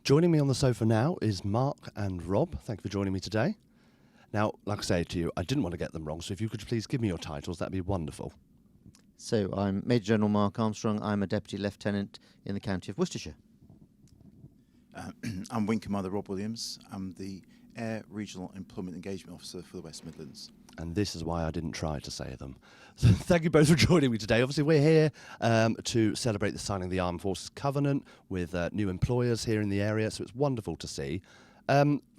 Joining me on the sofa now is Mark and Rob. Thank you for joining me today. Now, like I say to you, I didn't want to get them wrong, so if you could please give me your titles, that'd be wonderful. So I'm Major General Mark Armstrong. I'm a Deputy Lieutenant in the County of Worcestershire. I'm Wing Commander Rob Williams. I'm the Air Regional Employment Engagement Officer for the West Midlands. And this is why I didn't try to say them. So thank you both for joining me today. Obviously, we're here to celebrate the signing of the Armed Forces Covenant with new employers here in the area, so it's wonderful to see.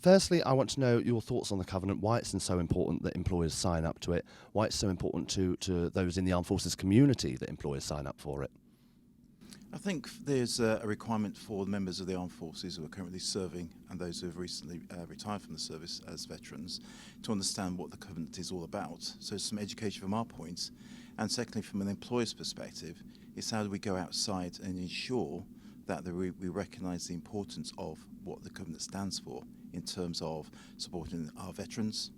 Firstly, I want to know your thoughts on the Covenant, why it's so important that employers sign up to it, why it's so important to those in the Armed Forces community that employers sign up for it. I think there's a requirement for the members of the Armed Forces who are currently serving and those who have recently retired from the service as veterans to understand what the Covenant is all about. So some education from our point. And secondly, from an employer's perspective, it's how do we go outside and ensure that we recognise the importance of what the Covenant stands for in terms of supporting our veterans,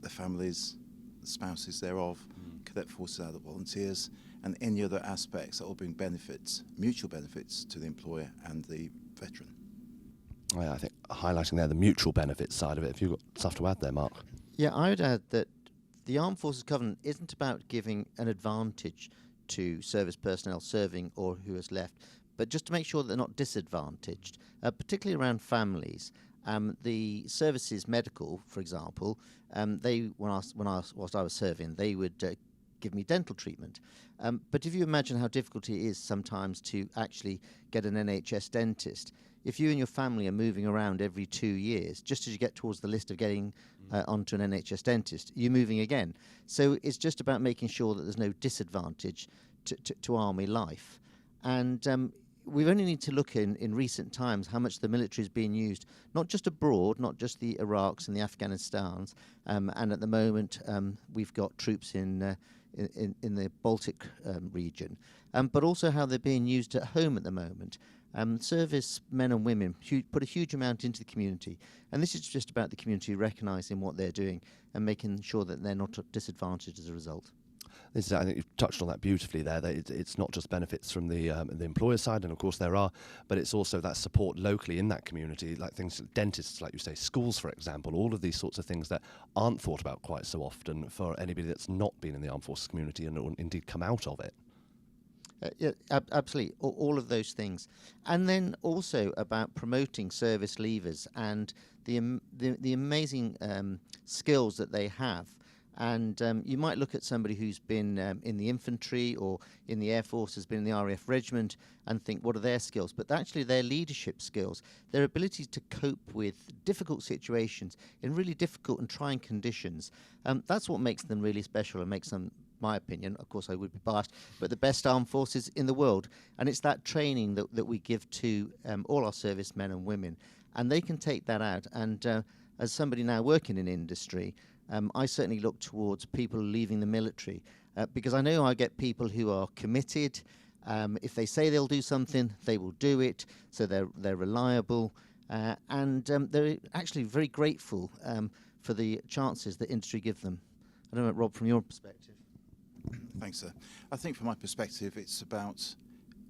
their families, the spouses thereof, cadet forces adult volunteers, and any other aspects that will bring benefits, mutual benefits to the employer and the veteran. Oh, yeah, I think highlighting there the mutual benefits side of it. If you've got stuff to add there, Mark. Yeah, I would add that the Armed Forces Covenant isn't about giving an advantage to service personnel serving or who has left, but just to make sure that they're not disadvantaged, particularly around families. The services medical, for example, whilst I was serving, they would give me dental treatment. But if you imagine how difficult it is sometimes to actually get an NHS dentist, if you and your family are moving around every 2 years, just as you get towards the list of getting onto an NHS dentist, you're moving again. So it's just about making sure that there's no disadvantage to Army life. And we only need to look in recent times how much the military is being used, not just abroad, not just the Iraqs and the Afghanistans, and at the moment we've got troops in the Baltic region, but also how they're being used at home at the moment. Service men and women put a huge amount into the community, and this is just about the community recognising what they're doing and making sure that they're not disadvantaged as a result. I think you've touched on that beautifully there, that it's not just benefits from the employer side, and of course there are, but it's also that support locally in that community, like things like dentists, like you say, schools, for example, all of these sorts of things that aren't thought about quite so often for anybody that's not been in the Armed Forces community and indeed come out of it. Yeah, absolutely, all of those things. And then also about promoting service leavers and the amazing skills that they have. And you might look at somebody who's been in the infantry or in the Air Force, has been in the RAF regiment, and think, what are their skills? But actually their leadership skills, their ability to cope with difficult situations in really difficult and trying conditions, that's what makes them really special and makes them, my opinion, of course I would be biased, but the best armed forces in the world. And it's that training that we give to all our service men and women. And they can take that out. And as somebody now working in industry, I certainly look towards people leaving the military because I know I get people who are committed. If they say they'll do something, they will do it. So they're reliable, and they're actually very grateful for the chances that industry give them. I don't know, Rob, from your perspective. Thanks, sir. I think from my perspective, it's about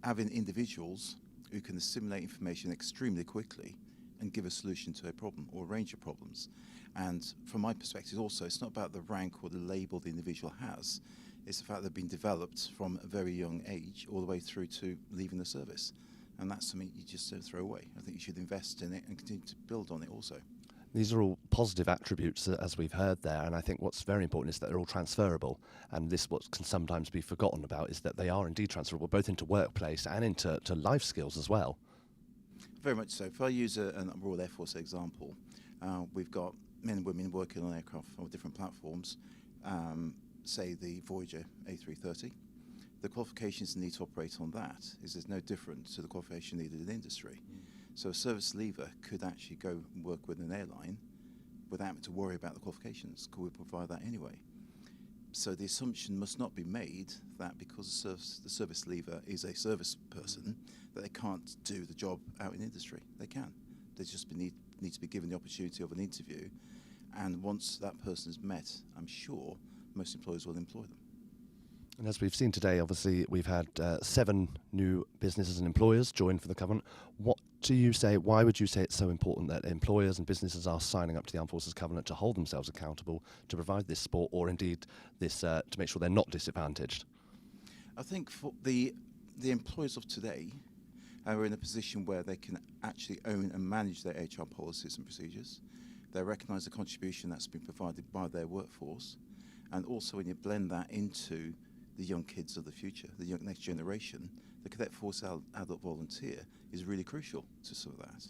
having individuals who can assimilate information extremely quickly and give a solution to a problem or a range of problems. And from my perspective also, it's not about the rank or the label the individual has. It's the fact they've been developed from a very young age all the way through to leaving the service. And that's something you just don't throw away. I think you should invest in it and continue to build on it also. These are all positive attributes, as we've heard there, and I think what's very important is that they're all transferable. And this, what can sometimes be forgotten about, is that they are indeed transferable, both into workplace and into life skills as well. Very much so. If I use a Royal Air Force example, we've got men and women working on aircraft on different platforms, say the Voyager A330. The qualifications needed to operate on that is no different to the qualification needed in industry. So a service leaver could actually go and work with an airline without having to worry about the qualifications. Could we provide that anyway? So the assumption must not be made that because the service leaver is a service person, that they can't do the job out in industry. They can. They just need to be given the opportunity of an interview. And once that person is met, I'm sure most employers will employ them. And as we've seen today, obviously, we've had 7 new businesses and employers join for the Covenant. What do you say, why would you say it's so important that employers and businesses are signing up to the Armed Forces Covenant to hold themselves accountable, to provide this support, or indeed this to make sure they're not disadvantaged? I think for the employers of today are in a position where they can actually own and manage their HR policies and procedures. They recognise the contribution that's been provided by their workforce, and also when you blend that into the young kids of the future, the young next generation, the Cadet Force Adult Volunteer is really crucial to some of that.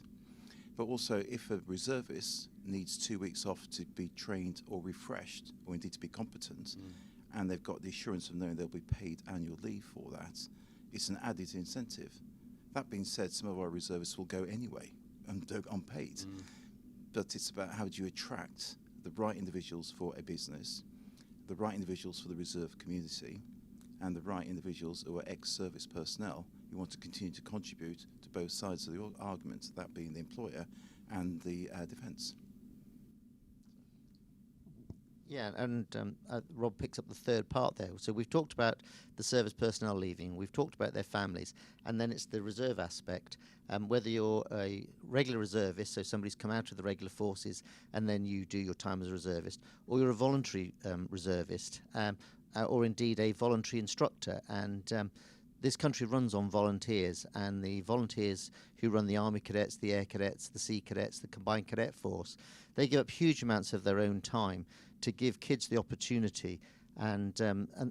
But also, if a reservist needs 2 weeks off to be trained or refreshed, or indeed to be competent, and they've got the assurance of knowing they'll be paid annual leave for that, it's an added incentive. That being said, some of our reservists will go anyway and go unpaid. But it's about how do you attract the right individuals for a business, the right individuals for the reserve community, and the right individuals who are ex-service personnel who want to continue to contribute to both sides of the argument, that being the employer and the defence. Yeah, and Rob picks up the third part there. So we've talked about the service personnel leaving, we've talked about their families, and then it's the reserve aspect. Whether you're a regular reservist, so somebody's come out of the regular forces and then you do your time as a reservist, or you're a voluntary reservist, or indeed a voluntary instructor. And this country runs on volunteers, and the volunteers who run the Army Cadets, the Air Cadets, the Sea Cadets, the Combined Cadet Force, they give up huge amounts of their own time to give kids the opportunity, and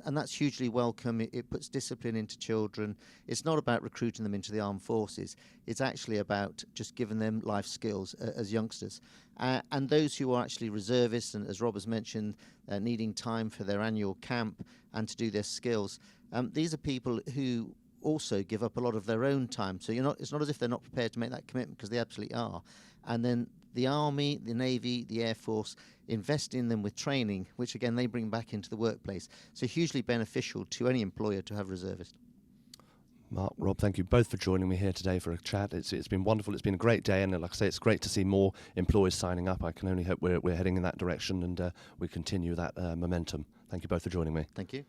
that's hugely welcome. It puts discipline into children. It's not about recruiting them into the armed forces. It's actually about just giving them life skills as youngsters. And those who are actually reservists, and as Rob has mentioned, needing time for their annual camp and to do their skills, these are people who also give up a lot of their own time. So it's not as if they're not prepared to make that commitment, because they absolutely are. And then the Army, the Navy, the Air Force invest in them with training, which again they bring back into the workplace. So hugely beneficial to any employer to have reservists. Mark, Rob, thank you both for joining me here today for a chat. It's been wonderful. It's been a great day, and like I say, it's great to see more employers signing up. I can only hope we're heading in that direction, and we continue that momentum. Thank you both for joining me. Thank you.